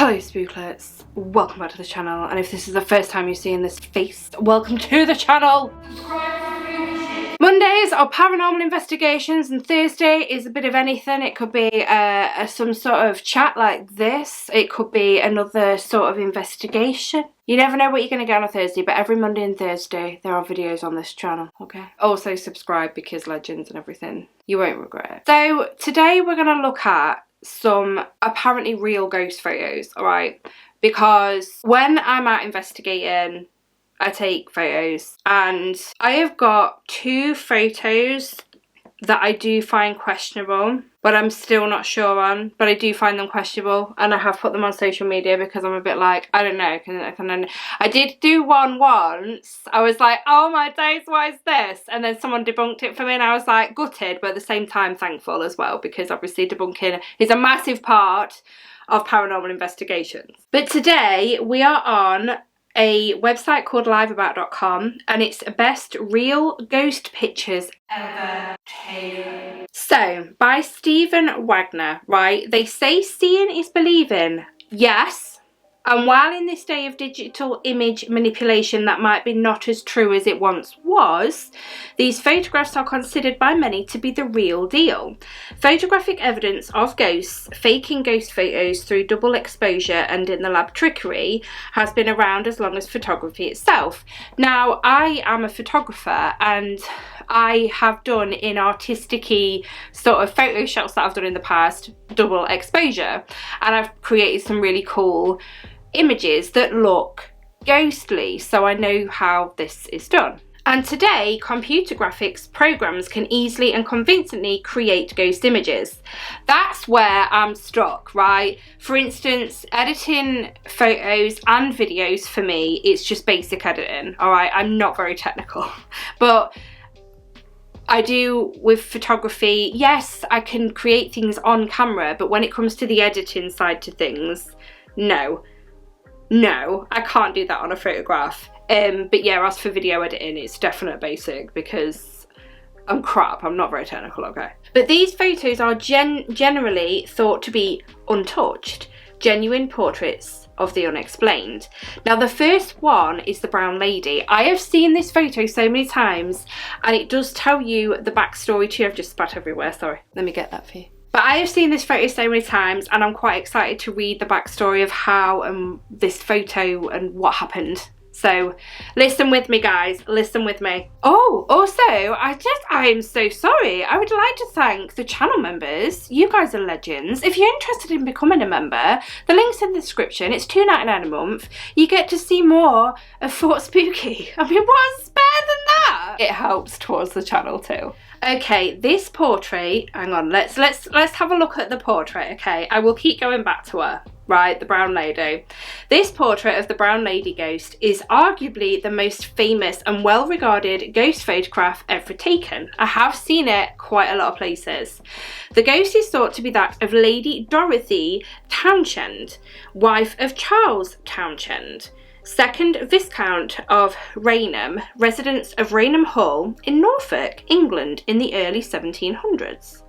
Hello spooklets, welcome back to the channel, and if this is the first time you're seeing this face, welcome to the channel! Mondays are paranormal investigations and Thursday is a bit of anything. It could be some sort of chat like this, it could be another sort of investigation. You never know what you're going to get on a Thursday, but every Monday and Thursday there are videos on this channel, okay? Also subscribe because legends and everything, you won't regret it. So today we're going to look at some apparently real ghost photos, alright? Because when I'm out investigating, I take photos, and I have got two photos that I do find questionable, but I'm still not sure on, but I do find them questionable, and I have put them on social media because I'm a bit like, I don't know, I did do one once, I was like, oh my days, what is this? And then someone debunked it for me and I was like gutted, but at the same time thankful as well, because obviously debunking is a massive part of paranormal investigations. But today we are on a website called liveabout.com, and it's best real ghost pictures ever taken. So, by Stephen Wagner, right? They say seeing is believing. Yes. And while in this day of digital image manipulation that might be not as true as it once was, these photographs are considered by many to be the real deal. Photographic evidence of ghosts, faking ghost photos through double exposure and in the lab trickery, has been around as long as photography itself. Now, I am a photographer and I have done in artistic-y sort of photo shots that I've done in the past, double exposure, and I've created some really cool images that look ghostly, so I know how this is done. And today, computer graphics programs can easily and convincingly create ghost images. That's where I'm stuck, right? For instance, editing photos and videos for me, it's just basic editing, all right? I'm not very technical, but I do with photography. Yes, I can create things on camera, but when it comes to the editing side to things, no, I can't do that on a photograph. But yeah, as for video editing, it's definite basic because I'm crap, I'm not very technical, okay? But these photos are generally thought to be untouched, genuine portraits of the unexplained. Now the first one is the brown lady. I have seen this photo so many times, and it does tell you the backstory too. I've just spat everywhere, sorry. Let me get that for you. But I have seen this photo so many times, and I'm quite excited to read the backstory of how this photo and what happened. So listen with me, guys, listen with me. Oh, also, I am so sorry. I would like to thank the channel members. You guys are legends. If you're interested in becoming a member, the link's in the description. It's $2.99 a month. You get to see more of Fort Spooky. I mean, what's better than that? It helps towards the channel too. Okay, this portrait, hang on, let's have a look at the portrait, okay? I will keep going back to her, right, the brown lady. This portrait of the brown lady ghost is arguably the most famous and well-regarded ghost photograph ever taken. I have seen it quite a lot of places. The ghost is thought to be that of Lady Dorothy Townshend, wife of Charles Townshend, 2nd Viscount of Raynham, residents of Raynham Hall in Norfolk, England in the early 1700s.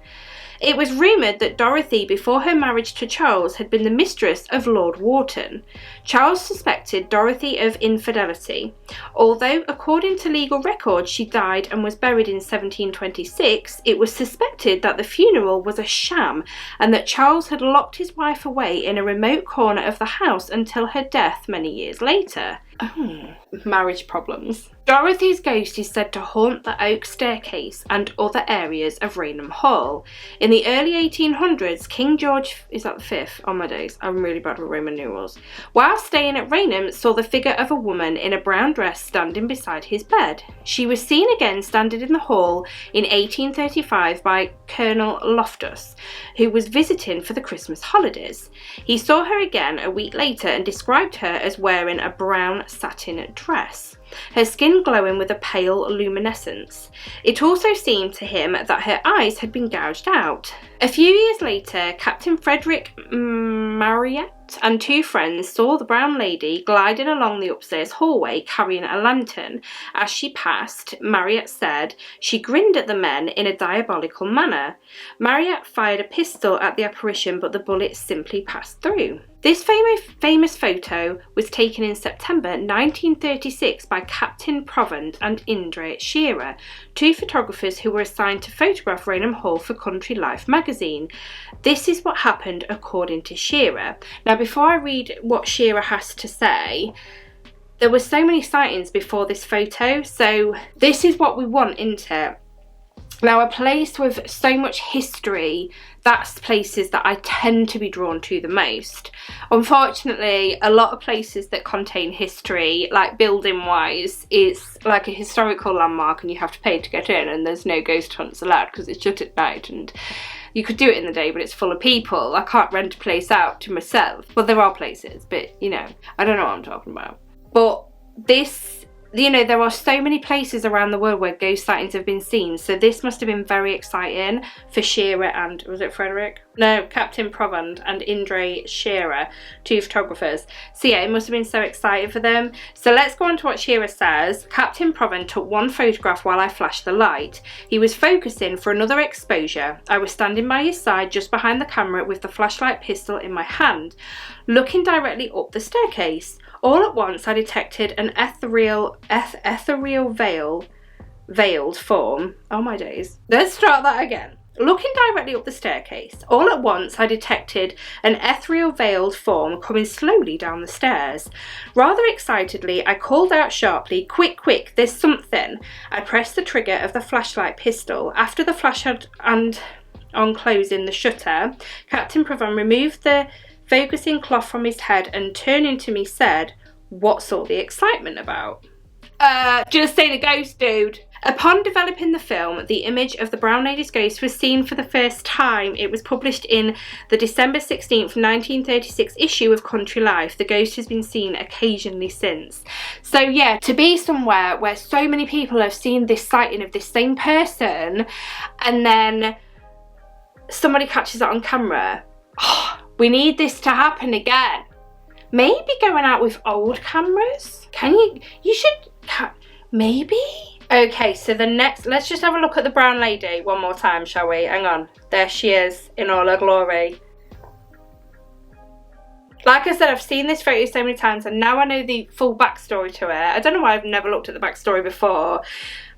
It was rumoured that Dorothy, before her marriage to Charles, had been the mistress of Lord Wharton. Charles suspected Dorothy of infidelity, although according to legal records she died and was buried in 1726, it was suspected that the funeral was a sham and that Charles had locked his wife away in a remote corner of the house until her death many years later. Oh, marriage problems. Dorothy's ghost is said to haunt the oak staircase and other areas of Raynham Hall. In the early 1800s, King George, is that the 5th? Oh my days, I'm really bad with Roman numerals. While staying at Raynham, saw the figure of a woman in a brown dress standing beside his bed. She was seen again standing in the hall in 1835 by Colonel Loftus, who was visiting for the Christmas holidays. He saw her again a week later and described her as wearing a brown satin dress, her skin glowing with a pale luminescence. It also seemed to him that her eyes had been gouged out. A few years later, Captain Frederick Marryat and two friends saw the brown lady gliding along the upstairs hallway carrying a lantern. As she passed, Marryat said she grinned at the men in a diabolical manner. Marryat fired a pistol at the apparition, but the bullet simply passed through. This famous photo was taken in September 1936 by Captain Provand and Indre Shearer, two photographers who were assigned to photograph Raynham Hall for Country Life magazine. This is what happened according to Shearer. Now, before I read what Shearer has to say, there were so many sightings before this photo, so this is what we want, isn't it? Now, a place with so much history, that's places that I tend to be drawn to the most. Unfortunately, a lot of places that contain history, like building wise, it's like a historical landmark and you have to pay to get in, and there's no ghost hunts allowed because it's shut at night, and you could do it in the day but it's full of people. I can't rent a place out to myself. Well, there are places, but you know, I don't know what I'm talking about. But this, you know, there are so many places around the world where ghost sightings have been seen, so this must have been very exciting for Shearer and, was it Frederick? No, Captain Provand and Indre Shearer, two photographers. So yeah, it must have been so exciting for them. So let's go on to what Shearer says. Captain Provand took one photograph while I flashed the light. He was focusing for another exposure. I was standing by his side just behind the camera with the flashlight pistol in my hand, looking directly up the staircase. All at once I detected an ethereal veiled form. Oh my days. Let's start that again. Looking directly up the staircase, all at once I detected an ethereal veiled form coming slowly down the stairs. Rather excitedly, I called out sharply, "Quick, quick, there's something." I pressed the trigger of the flashlight pistol. After the flash had and on closing the shutter, Captain Provand removed the focusing cloth from his head and turning to me said, "What's all the excitement about?" Just seen a ghost, dude. Upon developing the film, the image of the Brown Lady's ghost was seen for the first time. It was published in the December 16th, 1936 issue of Country Life. The ghost has been seen occasionally since. So yeah, to be somewhere where so many people have seen this sighting of this same person and then somebody catches it on camera, we need this to happen again. Maybe going out with old cameras? You should, maybe? Okay, so the next, let's just have a look at the Brown Lady one more time, shall we? Hang on, there she is in all her glory. Like I said, I've seen this photo so many times and now I know the full backstory to it. I don't know why I've never looked at the backstory before,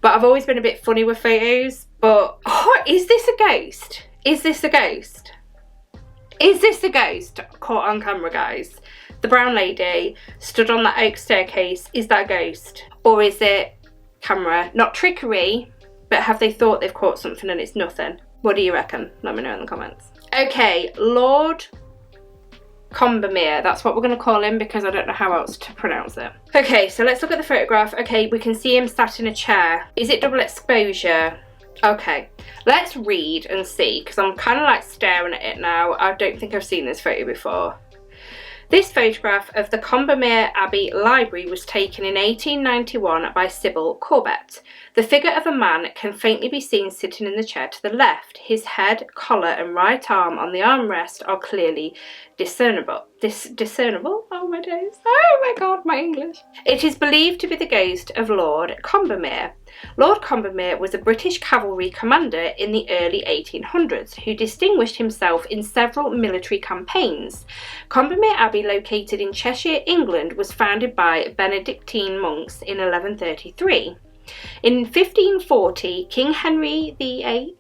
but I've always been a bit funny with photos. But, is this a ghost? Is this a ghost? Is this a ghost caught on camera, guys? The Brown Lady stood on that oak staircase. Is that a ghost? Or is it camera? Not trickery, but have they thought they've caught something and it's nothing? What do you reckon? Let me know in the comments. Okay, Lord Combermere, that's what we're going to call him because I don't know how else to pronounce it. Okay, so let's look at the photograph. Okay, we can see him sat in a chair. Is it double exposure? Okay, let's read and see because I'm kind of like staring at it now. I don't think I've seen this photo before. This photograph of the Combermere Abbey Library was taken in 1891 by Sybil Corbett. The figure of a man can faintly be seen sitting in the chair to the left. His head, collar and right arm on the armrest are clearly discernible. Discernible? Oh my days. Oh my god, my English. It is believed to be the ghost of Lord Combermere. Lord Combermere was a British cavalry commander in the early 1800s who distinguished himself in several military campaigns. Combermere Abbey, located in Cheshire, England, was founded by Benedictine monks in 1133. In 1540, King Henry VIII,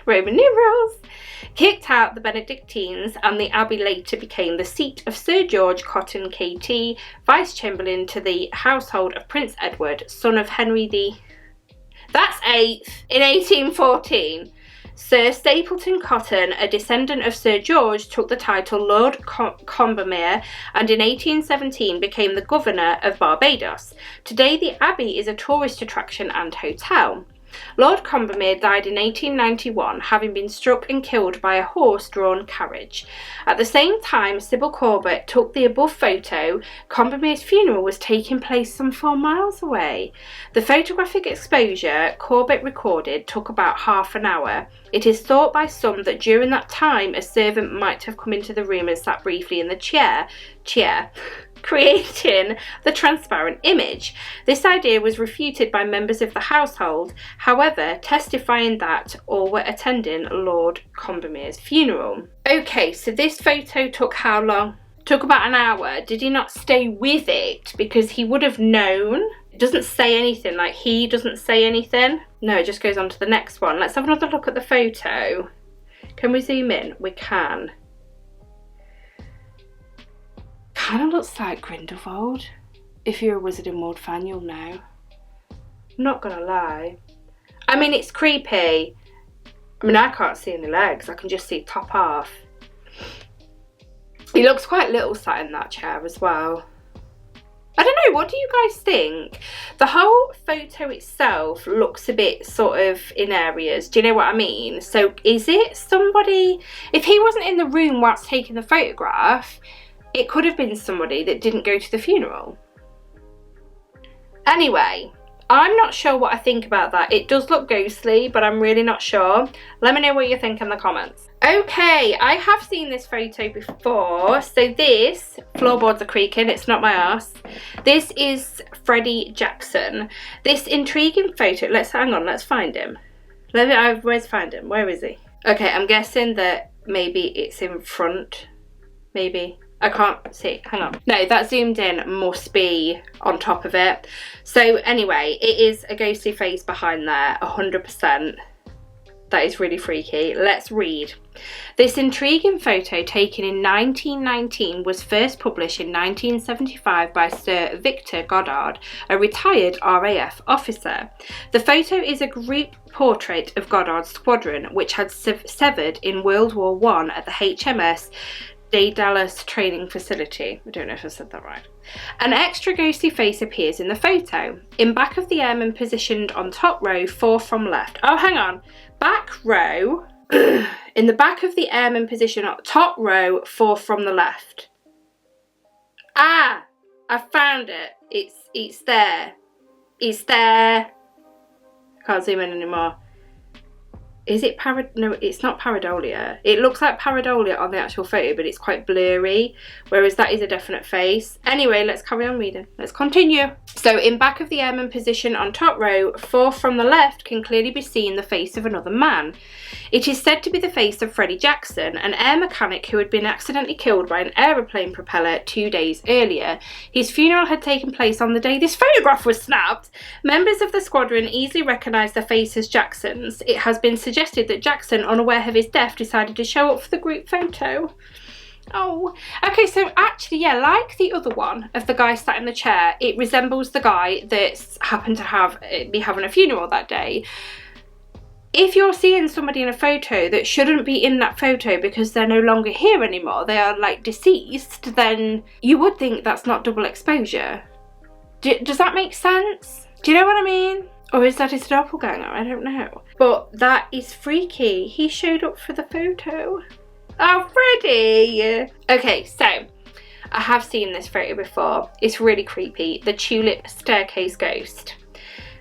Roman numerals, kicked out the Benedictines and the abbey later became the seat of Sir George Cotton KT, Vice-Chamberlain to the household of Prince Edward, son of Henry VIII. That's 8th. In 1814, Sir Stapleton Cotton, a descendant of Sir George, took the title Lord Combermere and in 1817 became the governor of Barbados. Today the abbey is a tourist attraction and hotel. Lord Combermere died in 1891, having been struck and killed by a horse-drawn carriage. At the same time Sybil Corbett took the above photo, Combermere's funeral was taking place some 4 miles away. The photographic exposure Corbett recorded took about half an hour. It is thought by some that during that time a servant might have come into the room and sat briefly in the chair creating the transparent image. This idea was refuted by members of the household, however, testifying that all were attending Lord Combermere's funeral. Okay, so this photo took how long? Took about an hour. Did he not stay with it because he would have known? It doesn't say anything, like he doesn't say anything. No, it just goes on to the next one. Let's have another look at the photo. Can we zoom in? We can. Kind of looks like Grindelwald. If you're a Wizarding World fan, you'll know. I'm not gonna lie. I mean, it's creepy. I mean, I can't see any legs. I can just see top half. He looks quite little sat in that chair as well. I don't know, what do you guys think? The whole photo itself looks a bit sort of in areas, do you know what I mean? So is it somebody, if he wasn't in the room whilst taking the photograph, it could have been somebody that didn't go to the funeral. Anyway, I'm not sure what I think about that. It does look ghostly, but I'm really not sure. Let me know what you think in the comments. Okay, I have seen this photo before. So this, floorboards are creaking, it's not my ass. This is Freddy Jackson. This intriguing photo, let's find him. Where's find him? Where is he? Okay, I'm guessing that maybe it's in front, maybe. I can't see, hang on. No, that zoomed in must be on top of it. So anyway, it is a ghostly face behind there, 100%. That is really freaky. Let's read. This intriguing photo taken in 1919 was first published in 1975 by Sir Victor Goddard, a retired RAF officer. The photo is a group portrait of Goddard's squadron, which had severed in World War I at the HMS Dallas training facility. I don't know if I said that right. An extra ghostly face appears in the photo. In back of the airman positioned on top row, 4 from left. Oh, hang on. Back row. In the back of the airman position on top row, 4 from the left. Ah, I found it. It's there. It's there. I can't zoom in anymore. Is it no, it's not pareidolia. It looks like pareidolia on the actual photo, but it's quite blurry, whereas that is a definite face. Anyway, let's carry on reading. Let's continue. So in back of the airman position on top row, 4 from the left can clearly be seen the face of another man. It is said to be the face of Freddy Jackson, an air mechanic who had been accidentally killed by an aeroplane propeller 2 days earlier. His funeral had taken place on the day this photograph was snapped. Members of the squadron easily recognised the face as Jackson's. It has been suggested that Jackson, unaware of his death, decided to show up for the group photo. Oh, okay, so actually, yeah, like the other one of the guy sat in the chair, it resembles the guy that happened to be having a funeral that day. If you're seeing somebody in a photo that shouldn't be in that photo because they're no longer here anymore, they are like deceased, then you would think that's not double exposure. Does that make sense? Do you know what I mean? Or is that his doppelganger? I don't know. But that is freaky. He showed up for the photo. Oh, Freddy! Okay, so I have seen this photo before. It's really creepy. The Tulip staircase ghost.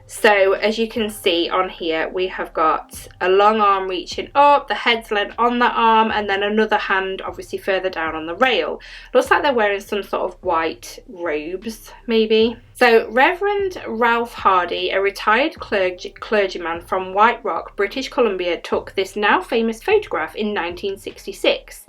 So as you can see on here, we have got a long arm reaching up, the head's laid on that arm, and then another hand obviously further down on the rail. Looks like they're wearing some sort of white robes, maybe. So Reverend Ralph Hardy, a retired clergyman from White Rock, British Columbia, took this now famous photograph in 1966.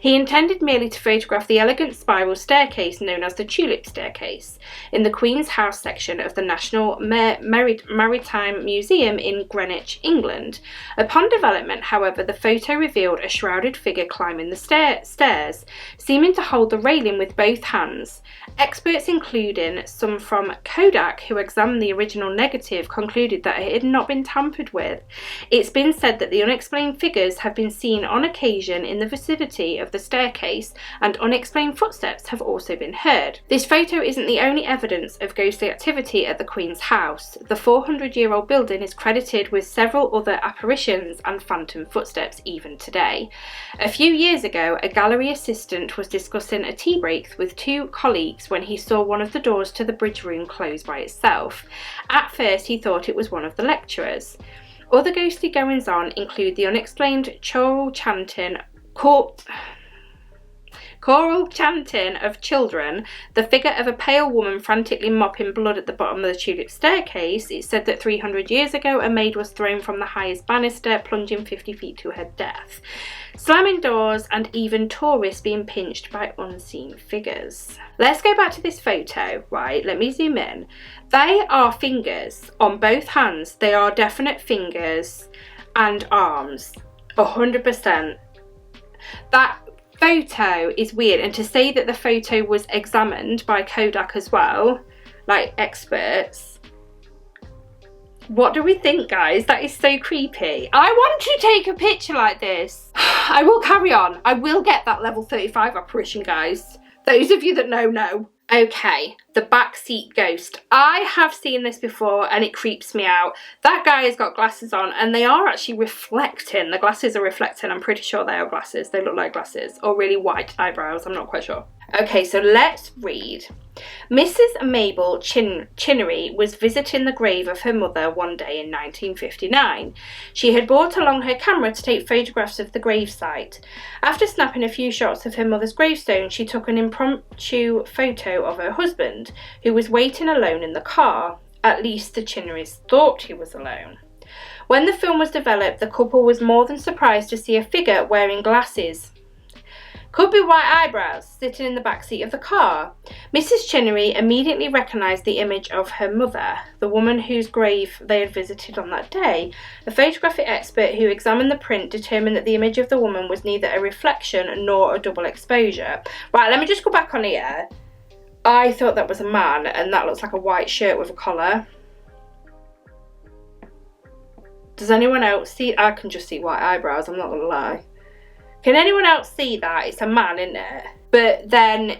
He intended merely to photograph the elegant spiral staircase known as the Tulip staircase in the Queen's House section of the National Maritime Museum in Greenwich, England. Upon development, however, the photo revealed a shrouded figure climbing the stairs, seeming to hold the railing with both hands. Experts, including some from Kodak, who examined the original negative, concluded that it had not been tampered with. It's been said that the unexplained figures have been seen on occasion in the vicinity of the staircase, and unexplained footsteps have also been heard. This photo isn't the only evidence of ghostly activity at the Queen's house. The 400-year-old building is credited with several other apparitions and phantom footsteps even today. A few years ago, a gallery assistant was discussing a tea break with 2 colleagues when he saw one of the doors to the bridge room close by itself. At first, he thought it was one of the lecturers. Other ghostly goings-on include the unexplained choral chanting, choral chanting of children, the figure of a pale woman frantically mopping blood at the bottom of the Tulip staircase. It's said that 300 years ago, a maid was thrown from the highest banister, plunging 50 feet to her death. Slamming doors and even tourists being pinched by unseen figures. Let's go back to this photo, right? Let me zoom in. They are fingers on both hands. They are definite fingers and arms. 100%. That photo is weird, and to say that the photo was examined by Kodak as well, like experts, what do we think, guys? That is so creepy. I want to take a picture like this. I will carry on. I will get that level 35 apparition, guys. Those of you that know. Okay, the backseat ghost. I have seen this before and it creeps me out. That guy has got glasses on and they are actually reflecting. The glasses are reflecting. I'm pretty sure they are glasses. They look like glasses, or really white eyebrows. I'm not quite sure. Okay, so let's read. Mrs. Mabel Chinnery was visiting the grave of her mother one day in 1959. She had brought along her camera to take photographs of the gravesite. After snapping a few shots of her mother's gravestone, she took an impromptu photo of her husband, who was waiting alone in the car. At least the Chinnerys thought he was alone. When the film was developed, the couple was more than surprised to see a figure wearing glasses. Could be white eyebrows, sitting in the backseat of the car. Mrs. Chinnery immediately recognised the image of her mother, the woman whose grave they had visited on that day. A photographic expert who examined the print determined that the image of the woman was neither a reflection nor a double exposure. Right, let me just go back on here. I thought that was a man, and that looks like a white shirt with a collar. Does anyone else see? I can just see white eyebrows, I'm not going to lie. Can anyone else see that? It's a man, isn't it? But then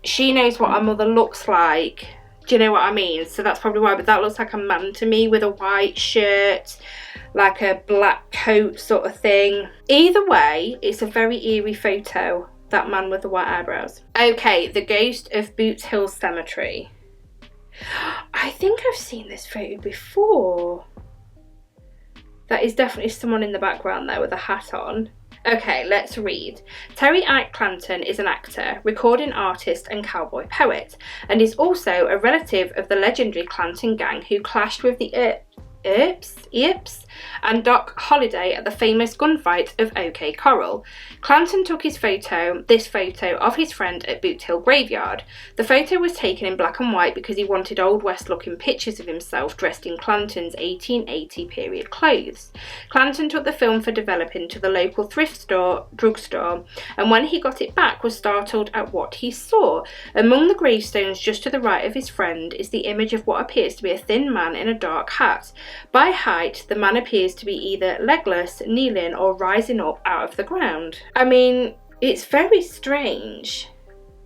she knows what her mother looks like. Do you know what I mean? So that's probably why. But that looks like a man to me with a white shirt, like a black coat sort of thing. Either way, it's a very eerie photo. That man with the white eyebrows. Okay, the ghost of Boots Hill Cemetery. I think I've seen this photo before. That is definitely someone in the background there with a hat on. Okay, let's read. Terry Ike Clanton is an actor, recording artist and cowboy poet, and is also a relative of the legendary Clanton gang who clashed with the Earps and Doc Holliday at the famous gunfight of OK Corral. Clanton took this photo of his friend at Boot Hill Graveyard. The photo was taken in black and white because he wanted Old West looking pictures of himself dressed in Clanton's 1880 period clothes. Clanton took the film for developing to the local drugstore, and when he got it back was startled at what he saw. Among the gravestones just to the right of his friend is the image of what appears to be a thin man in a dark hat. By height, the man appears to be either legless, kneeling, or rising up out of the ground. I mean, it's very strange.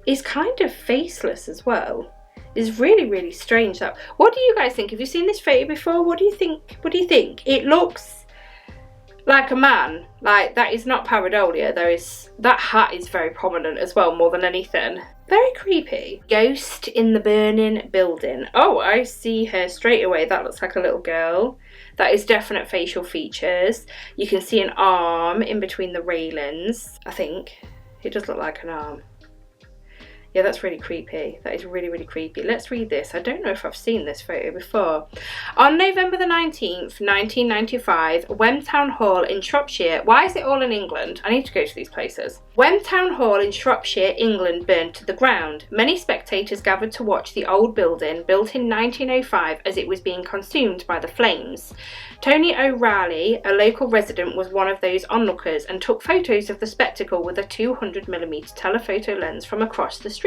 He's kind of faceless as well. It's really, really strange. That. What do you guys think? Have you seen this photo before? What do you think? What do you think? It looks like a man. Like, that is not pareidolia. That hat is very prominent as well, more than anything. Very creepy. Ghost in the burning building. Oh, I see her straight away. That looks like a little girl. That is definite facial features. You can see an arm in between the railings, I think. It does look like an arm. Yeah, that's really creepy. That is really, really creepy. Let's read this. I don't know if I've seen this photo before. On November the 19th, 1995, Wem Town Hall in Shropshire... Why is it all in England? I need to go to these places. Wem Town Hall in Shropshire, England, burned to the ground. Many spectators gathered to watch the old building, built in 1905, as it was being consumed by the flames. Tony O'Reilly, a local resident, was one of those onlookers and took photos of the spectacle with a 200mm telephoto lens from across the street.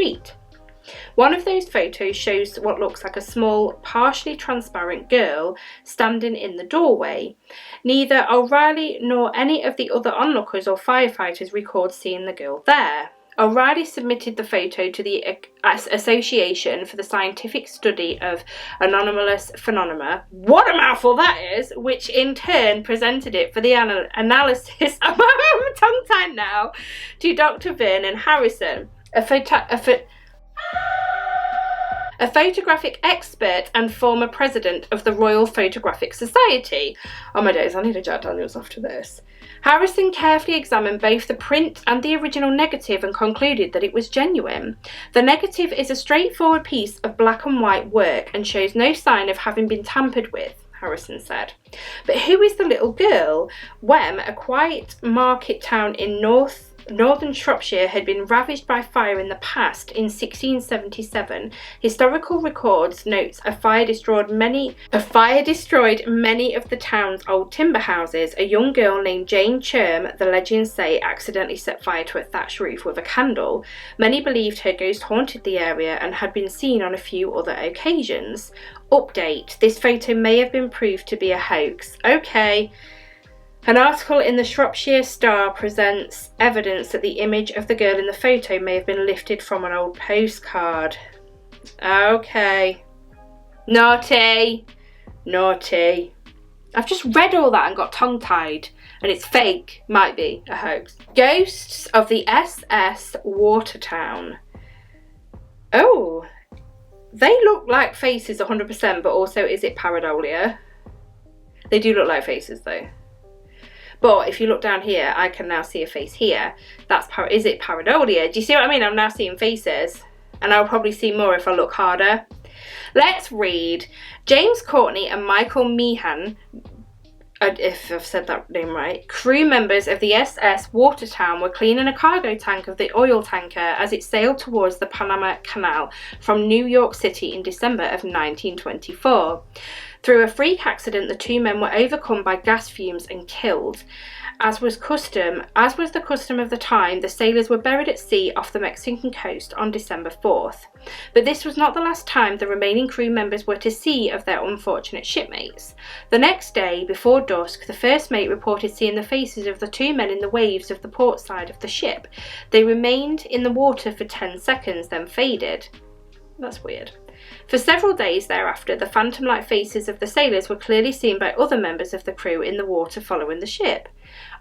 One of those photos shows what looks like a small, partially transparent girl standing in the doorway. Neither O'Reilly nor any of the other onlookers or firefighters record seeing the girl there. O'Reilly submitted the photo to the Association for the Scientific Study of Anomalous Phenomena. What a mouthful that is! Which in turn presented it for the analysis. I'm tongue-tied now. To Dr. Vernon Harrison, a a photographic expert and former president of the Royal Photographic Society. Oh my days, I need a Jack Daniels after this. Harrison carefully examined both the print and the original negative and concluded that it was genuine. The negative is a straightforward piece of black and white work and shows no sign of having been tampered with, Harrison said. But who is the little girl? Wem, a quiet market town in northern Shropshire, had been ravaged by fire in the past. In 1677, historical records notes a fire destroyed many of the town's old timber houses. A young girl named Jane Churm, the legends say, accidentally set fire to a thatched roof with a candle. Many believed her ghost haunted the area and had been seen on a few other occasions. Update: this photo may have been proved to be a hoax. Okay. An article in the Shropshire Star presents evidence that the image of the girl in the photo may have been lifted from an old postcard. Okay. Naughty. Naughty. I've just read all that and got tongue-tied, and it's fake. Might be a hoax. Ghosts of the SS Watertown. Oh, they look like faces 100%, but also is it pareidolia? They do look like faces though. But if you look down here, I can now see a face here. Is it pareidolia? Do you see what I mean? I'm now seeing faces. And I'll probably see more if I look harder. Let's read. James Courtney and Michael Meehan, if I've said that name right, crew members of the SS Watertown, were cleaning a cargo tank of the oil tanker as it sailed towards the Panama Canal from New York City in December of 1924. Through a freak accident, the two men were overcome by gas fumes and killed. As was the custom of the time, the sailors were buried at sea off the Mexican coast on December 4th. But this was not the last time the remaining crew members were to see of their unfortunate shipmates. The next day, before dusk, the first mate reported seeing the faces of the two men in the waves of the port side of the ship. They remained in the water for 10 seconds, then faded. That's weird. For several days thereafter, the phantom-like faces of the sailors were clearly seen by other members of the crew in the water following the ship.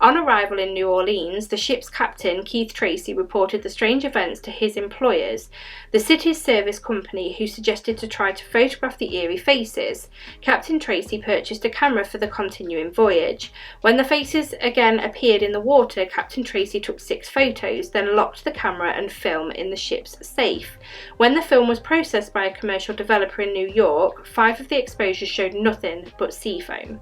On arrival in New Orleans, the ship's captain, Keith Tracy, reported the strange events to his employers, the city's service company, who suggested to try to photograph the eerie faces. Captain Tracy purchased a camera for the continuing voyage. When the faces again appeared in the water, Captain Tracy took 6 photos, then locked the camera and film in the ship's safe. When the film was processed by a commercial developer in New York, 5 of the exposures showed nothing but sea foam.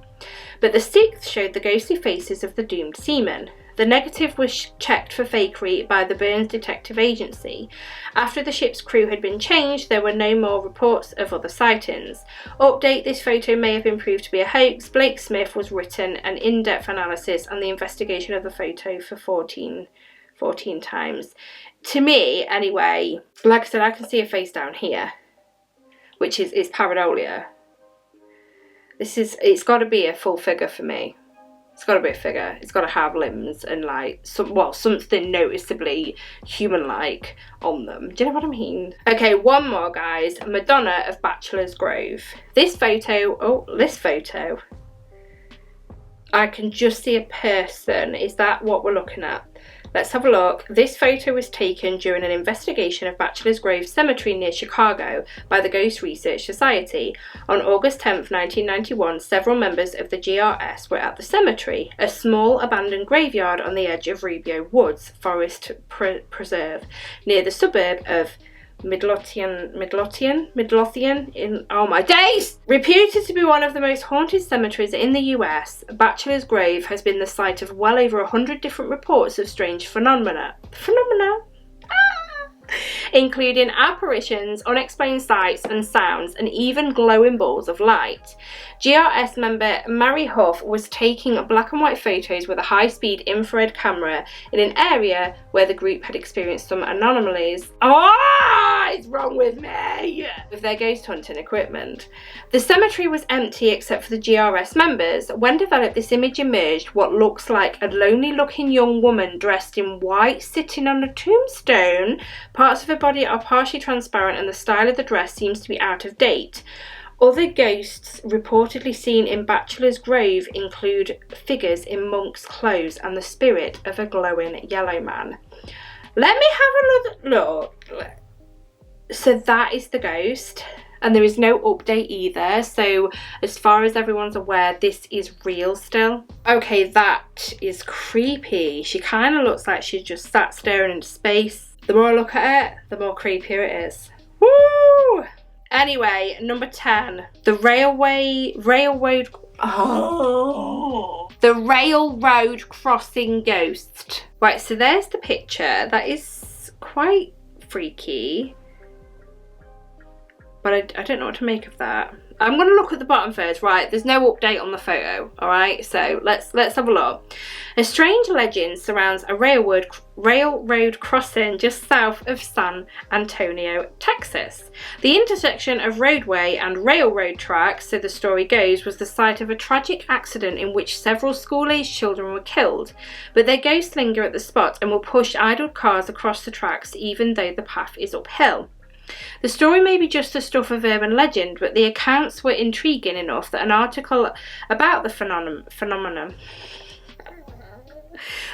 But the 6th showed the ghostly faces of the doomed seamen. The negative was checked for fakery by the Burns Detective Agency. After the ship's crew had been changed, there were no more reports of other sightings. Update: this photo may have been proved to be a hoax. Blake Smith was written an in-depth analysis on the investigation of the photo for 14 times. To me, anyway, like I said, I can see a face down here, which is pareidolia. It's got to be a full figure for me. It's got to be a figure. It's got to have limbs and like something noticeably human-like on them. Do you know what I mean? Okay, one more, guys. Madonna of Bachelor's Grove. This photo. I can just see a person. Is that what we're looking at? Let's have a look. This photo was taken during an investigation of Bachelor's Grove Cemetery near Chicago by the Ghost Research Society. On August 10th, 1991, several members of the GRS were at the cemetery, a small abandoned graveyard on the edge of Rubio Woods Forest Preserve, near the suburb of Midlothian in, oh my days! Reputed to be one of the most haunted cemeteries in the US, Bachelor's Grove has been the site of well over 100 different reports of strange phenomena, including apparitions, unexplained sights and sounds, and even glowing balls of light. GRS member Mary Huff was taking black and white photos with a high-speed infrared camera in an area where the group had experienced some anomalies. It's wrong with me! With their ghost hunting equipment. The cemetery was empty except for the GRS members. When developed, this image emerged what looks like a lonely-looking young woman dressed in white sitting on a tombstone. Parts of her body are partially transparent and the style of the dress seems to be out of date. Other ghosts reportedly seen in Bachelor's Grove include figures in monks' clothes and the spirit of a glowing yellow man. Let me have another look. So that is the ghost. And there is no update either, so as far as everyone's aware, this is real still. Okay, that is creepy. She kind of looks like she's just sat staring into space. The more I look at it, the more creepier it is. Woo! Anyway, number 10, the railroad crossing ghost. Right, so there's the picture. That is quite freaky. But I don't know what to make of that. I'm going to look at the bottom first. Right, there's no update on the photo. All right, so let's have a look. A strange legend surrounds a railroad crossing just south of San Antonio, Texas. The intersection of roadway and railroad tracks, so the story goes, was the site of a tragic accident in which several school-aged children were killed. But their ghosts linger at the spot and will push idle cars across the tracks even though the path is uphill. The story may be just the stuff of urban legend, but the accounts were intriguing enough that an article about the phenomenon,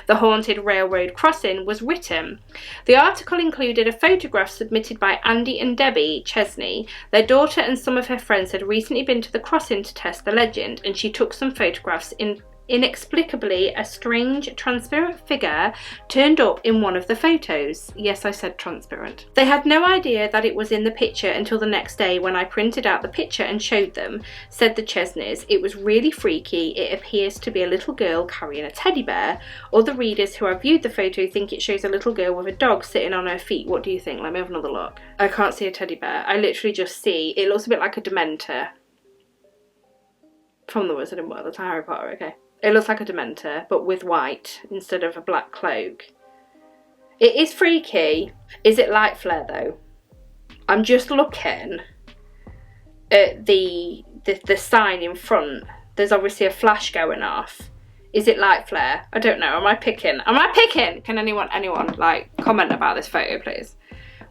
the haunted railroad crossing, was written. The article included a photograph submitted by Andy and Debbie Chesney. Their daughter and some of her friends had recently been to the crossing to test the legend, and she took some photographs. Inexplicably, a strange, transparent figure turned up in one of the photos. Yes, I said transparent. They had no idea that it was in the picture until the next day when I printed out the picture and showed them, said the Chesneys. It was really freaky. It appears to be a little girl carrying a teddy bear. Other readers who have viewed the photo think it shows a little girl with a dog sitting on her feet. What do you think? Let me have another look. I can't see a teddy bear. I literally just see, it looks a bit like a Dementor. From the Wizard and What the Harry Potter, okay. It looks like a Dementor, but with white instead of a black cloak. It is freaky. Is it light flare though? I'm just looking at the sign in front. There's obviously a flash going off. Is it light flare? I don't know. Am I picking? Can anyone like comment about this photo, please?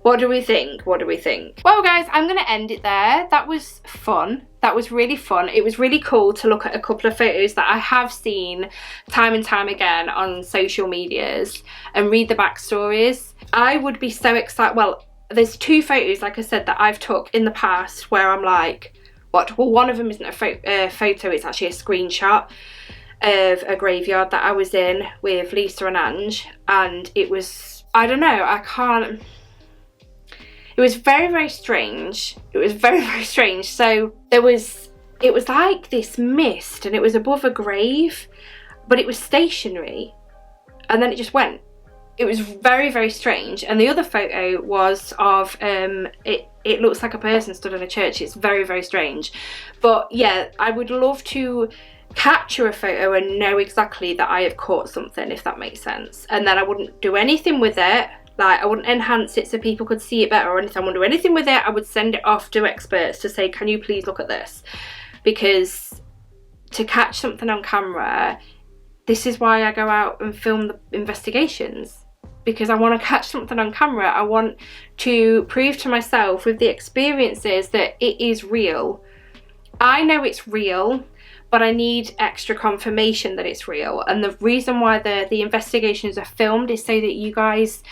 What do we think? What do we think? Well, guys, I'm going to end it there. That was fun. That was really fun. It was really cool to look at a couple of photos that I have seen time and time again on social medias and read the backstories. I would be so excited. Well, there's two photos, like I said, that I've took in the past where I'm like, what? Well, one of them isn't a photo. It's actually a screenshot of a graveyard that I was in with Lisa and Ange. And it was, I don't know, I can't... It was very, very strange. It was very, very strange. So it was like this mist and it was above a grave, but it was stationary and then it just went. It was very, very strange. And the other photo was of, it looks like a person stood in a church. It's very, very strange. But yeah, I would love to capture a photo and know exactly that I have caught something, if that makes sense. And then I wouldn't do anything with it. Like, I wouldn't enhance it so people could see it better or anything. I wouldn't do anything with it. I would send it off to experts to say, can you please look at this? Because to catch something on camera, this is why I go out and film the investigations. Because I want to catch something on camera. I want to prove to myself with the experiences that it is real. I know it's real, but I need extra confirmation that it's real. And the reason why the investigations are filmed is so that you guys...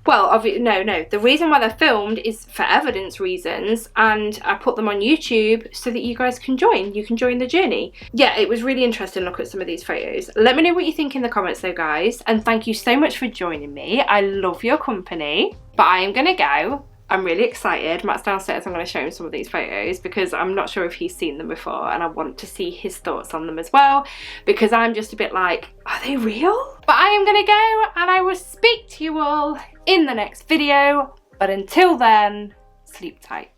Well, the reason why they're filmed is for evidence reasons, and I put them on YouTube so that you guys can join. You can join the journey. Yeah, it was really interesting to look at some of these photos. Let me know what you think in the comments though, guys, and thank you so much for joining me. I love your company, but I am gonna go. I'm really excited. Matt's downstairs. I'm going to show him some of these photos because I'm not sure if he's seen them before and I want to see his thoughts on them as well, because I'm just a bit like, are they real? But I am going to go and I will speak to you all in the next video. But until then, sleep tight.